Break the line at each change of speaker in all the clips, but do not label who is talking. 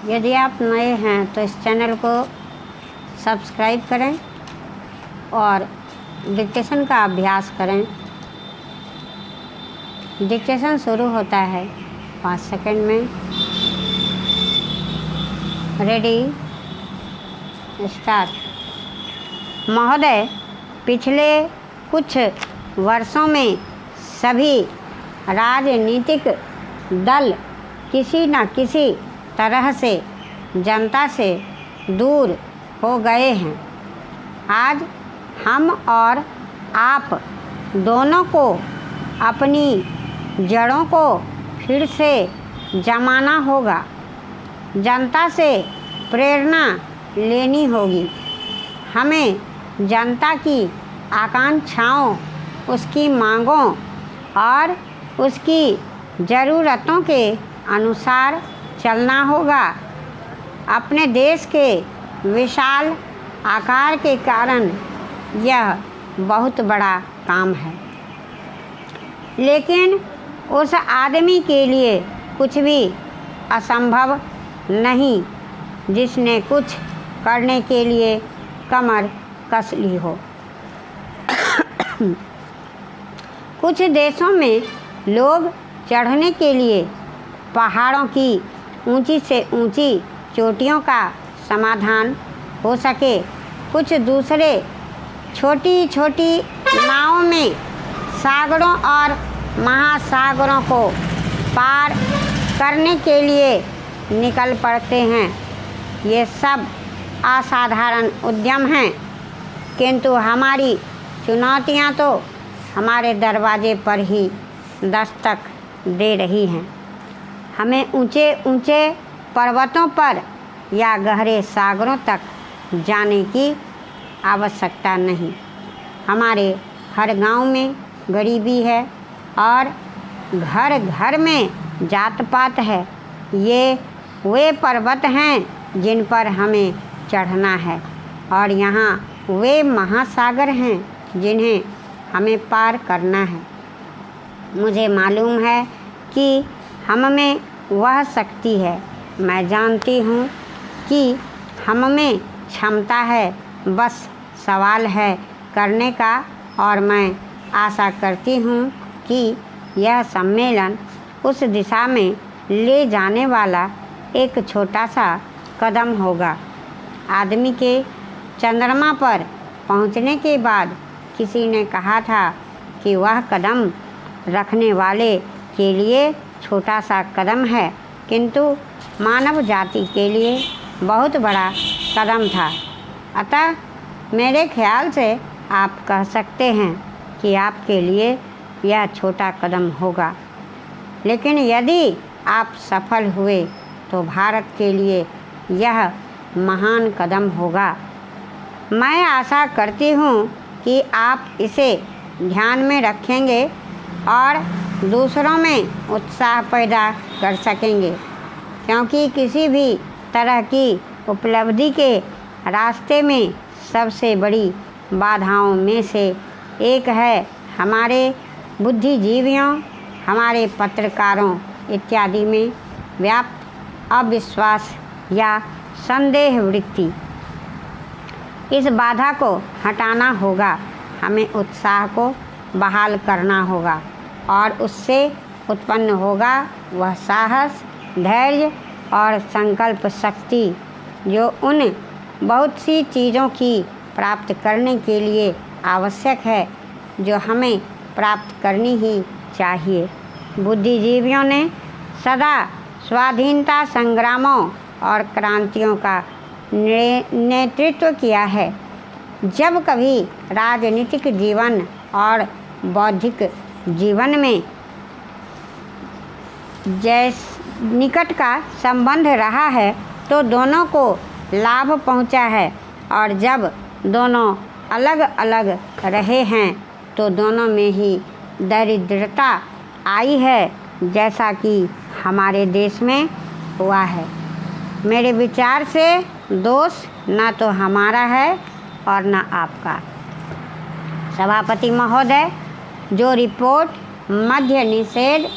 यदि आप नए हैं तो इस चैनल को सब्सक्राइब करें और डिक्टेशन का अभ्यास करें। डिक्टेशन शुरू होता है 5 सेकंड में। Ready, start. महोदय, पिछले कुछ वर्षों में सभी राजनीतिक दल किसी न किसी तरह से जनता से दूर हो गए हैं। आज हम और आप दोनों को अपनी जड़ों को फिर से जमाना होगा। जनता से प्रेरणा लेनी होगी। हमें जनता की आकांक्षाओं, उसकी मांगों और उसकी ज़रूरतों के अनुसार चलना होगा। अपने देश के विशाल आकार के कारण यह बहुत बड़ा काम है, लेकिन उस आदमी के लिए कुछ भी असंभव नहीं जिसने कुछ करने के लिए कमर कस ली हो। कुछ देशों में लोग चढ़ने के लिए पहाड़ों की ऊंची से ऊंची चोटियों का समाधान हो सके। कुछ दूसरे छोटी छोटी नावों में सागरों और महासागरों को पार करने के लिए निकल पड़ते हैं। ये सब असाधारण उद्यम हैं, किंतु हमारी चुनौतियां तो हमारे दरवाजे पर ही दस्तक दे रही हैं। हमें ऊंचे ऊंचे पर्वतों पर या गहरे सागरों तक जाने की आवश्यकता नहीं। हमारे हर गांव में गरीबी है और घर घर में जात पात है। ये वे पर्वत हैं जिन पर हमें चढ़ना है, और यहाँ वे महासागर हैं जिन्हें हमें पार करना है। मुझे मालूम है कि हम में वह शक्ति है। मैं जानती हूँ कि हम में क्षमता है, बस सवाल है करने का। और मैं आशा करती हूँ कि यह सम्मेलन उस दिशा में ले जाने वाला एक छोटा सा कदम होगा। आदमी के चंद्रमा पर पहुँचने के बाद किसी ने कहा था कि वह कदम रखने वाले के लिए छोटा सा कदम है, किंतु मानव जाति के लिए बहुत बड़ा कदम था। अतः मेरे ख्याल से आप कह सकते हैं कि आपके लिए यह छोटा कदम होगा, लेकिन यदि आप सफल हुए तो भारत के लिए यह महान कदम होगा। मैं आशा करती हूँ कि आप इसे ध्यान में रखेंगे और दूसरों में उत्साह पैदा कर सकेंगे, क्योंकि किसी भी तरह की उपलब्धि के रास्ते में सबसे बड़ी बाधाओं में से एक है हमारे बुद्धिजीवियों, हमारे पत्रकारों इत्यादि में व्याप्त अविश्वास या संदेह वृत्ति। इस बाधा को हटाना होगा। हमें उत्साह को बहाल करना होगा और उससे उत्पन्न होगा वह साहस, धैर्य और संकल्प शक्ति जो उन बहुत सी चीज़ों की प्राप्त करने के लिए आवश्यक है, जो हमें प्राप्त करनी ही चाहिए। बुद्धिजीवियों ने सदा स्वाधीनता संग्रामों और क्रांतियों का नेतृत्व किया है। जब कभी राजनीतिक जीवन और बौद्धिक जीवन में निकट का संबंध रहा है तो दोनों को लाभ पहुंचा है, और जब दोनों अलग अलग रहे हैं तो दोनों में ही दरिद्रता आई है, जैसा कि हमारे देश में हुआ है। मेरे विचार से दोष ना तो हमारा है और ना आपका। सभापति महोदय, जो रिपोर्ट मद्य निषेध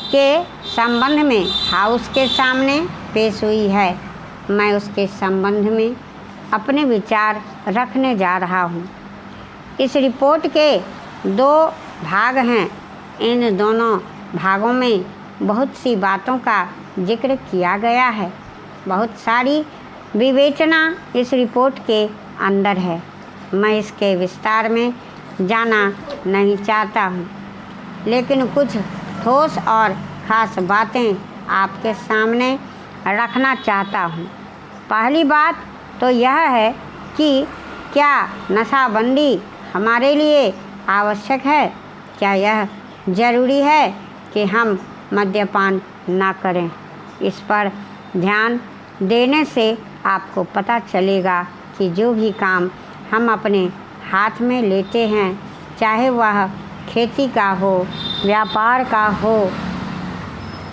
के संबंध में हाउस के सामने पेश हुई है, मैं उसके संबंध में अपने विचार रखने जा रहा हूँ। इस रिपोर्ट के 2 भाग हैं। इन दोनों भागों में बहुत सी बातों का जिक्र किया गया है। बहुत सारी विवेचना इस रिपोर्ट के अंदर है। मैं इसके विस्तार में जाना नहीं चाहता हूँ, लेकिन कुछ ठोस और ख़ास बातें आपके सामने रखना चाहता हूँ। पहली बात तो यह है कि क्या नशाबंदी हमारे लिए आवश्यक है? क्या यह ज़रूरी है कि हम मद्यपान ना करें? इस पर ध्यान देने से आपको पता चलेगा कि जो भी काम हम अपने हाथ में लेते हैं, चाहे वह खेती का हो, व्यापार का हो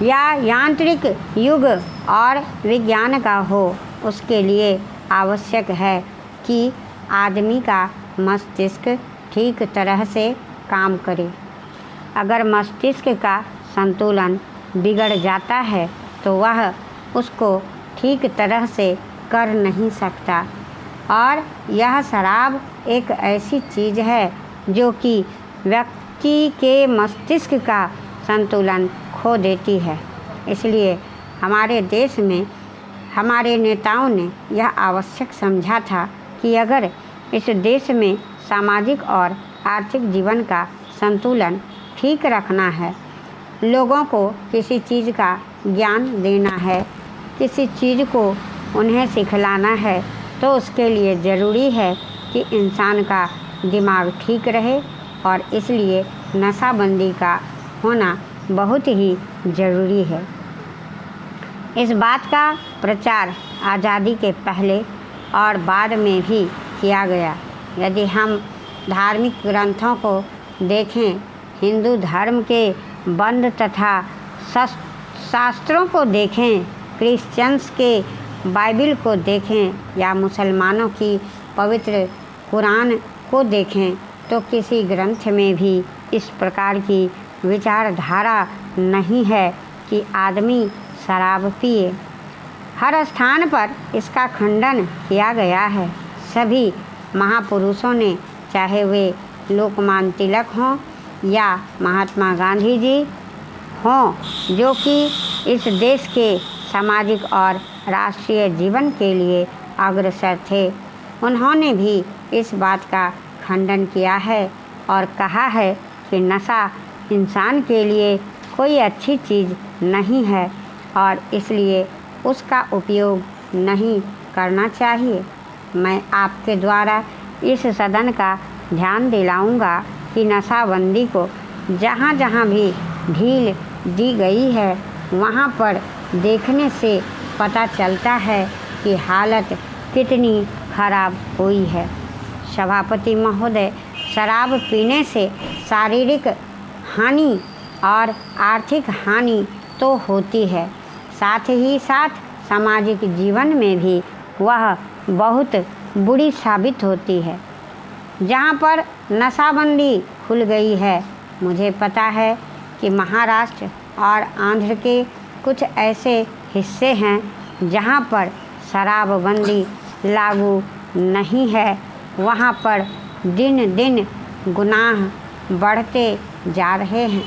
या यांत्रिक युग और विज्ञान का हो, उसके लिए आवश्यक है कि आदमी का मस्तिष्क ठीक तरह से काम करे। अगर मस्तिष्क का संतुलन बिगड़ जाता है तो वह उसको ठीक तरह से कर नहीं सकता। और यह शराब एक ऐसी चीज़ है जो कि व्यक्ति के मस्तिष्क का संतुलन खो देती है। इसलिए हमारे देश में हमारे नेताओं ने यह आवश्यक समझा था कि अगर इस देश में सामाजिक और आर्थिक जीवन का संतुलन ठीक रखना है, लोगों को किसी चीज़ का ज्ञान देना है, किसी चीज़ को उन्हें सिखलाना है, तो उसके लिए ज़रूरी है कि इंसान का दिमाग ठीक रहे। और इसलिए नशाबंदी का होना बहुत ही ज़रूरी है। इस बात का प्रचार आज़ादी के पहले और बाद में भी किया गया। यदि हम धार्मिक ग्रंथों को देखें, हिंदू धर्म के बंद तथा शास्त्रों को देखें, क्रिश्चियंस के बाइबिल को देखें या मुसलमानों की पवित्र कुरान को देखें, तो किसी ग्रंथ में भी इस प्रकार की विचारधारा नहीं है कि आदमी शराब पिए। हर स्थान पर इसका खंडन किया गया है। सभी महापुरुषों ने, चाहे वे लोकमान्य तिलक हों या महात्मा गांधी जी हों, जो कि इस देश के सामाजिक और राष्ट्रीय जीवन के लिए अग्रसर थे, उन्होंने भी इस बात का खंडन किया है और कहा है कि नशा इंसान के लिए कोई अच्छी चीज़ नहीं है और इसलिए उसका उपयोग नहीं करना चाहिए। मैं आपके द्वारा इस सदन का ध्यान दिलाऊंगा कि नशाबंदी को जहाँ जहाँ भी ढील दी गई है, वहाँ पर देखने से पता चलता है कि हालत कितनी खराब हुई है। सभापति महोदय, शराब पीने से शारीरिक हानि और आर्थिक हानि तो होती है, साथ ही साथ सामाजिक जीवन में भी वह बहुत बुरी साबित होती है। जहाँ पर नशाबंदी खुल गई है, मुझे पता है कि महाराष्ट्र और आंध्र के कुछ ऐसे हिस्से हैं जहाँ पर शराबबंदी लागू नहीं है। वहाँ पर दिन दिन गुनाह बढ़ते जा रहे हैं।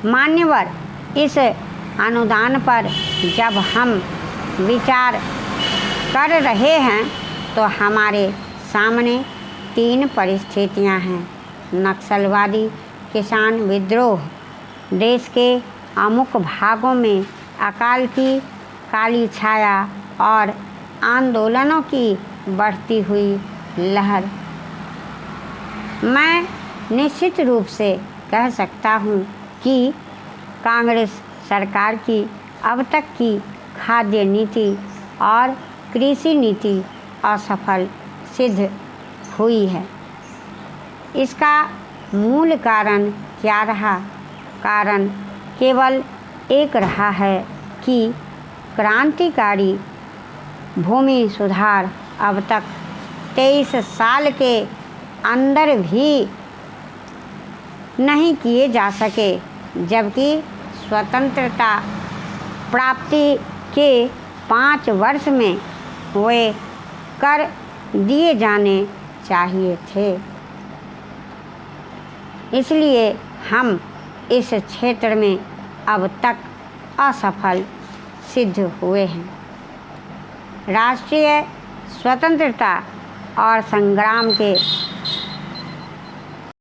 मान्यवर, इस अनुदान पर जब हम विचार कर रहे हैं तो हमारे सामने 3 परिस्थितियां हैं। नक्सलवादी किसान विद्रोह, देश के अमुक भागों में अकाल की काली छाया और आंदोलनों की बढ़ती हुई लहर। मैं निश्चित रूप से कह सकता हूँ कि कांग्रेस सरकार की अब तक की खाद्य नीति और कृषि नीति असफल सिद्ध हुई है। इसका मूल कारण क्या रहा? कारण केवल एक रहा है कि क्रांतिकारी भूमि सुधार अब तक 23 साल के अंदर भी नहीं किए जा सके, जबकि स्वतंत्रता प्राप्ति के 5 वर्ष में वे कर दिए जाने चाहिए थे। इसलिए हम इस क्षेत्र में अब तक असफल सिद्ध हुए हैं। राष्ट्रीय स्वतंत्रता और संग्राम के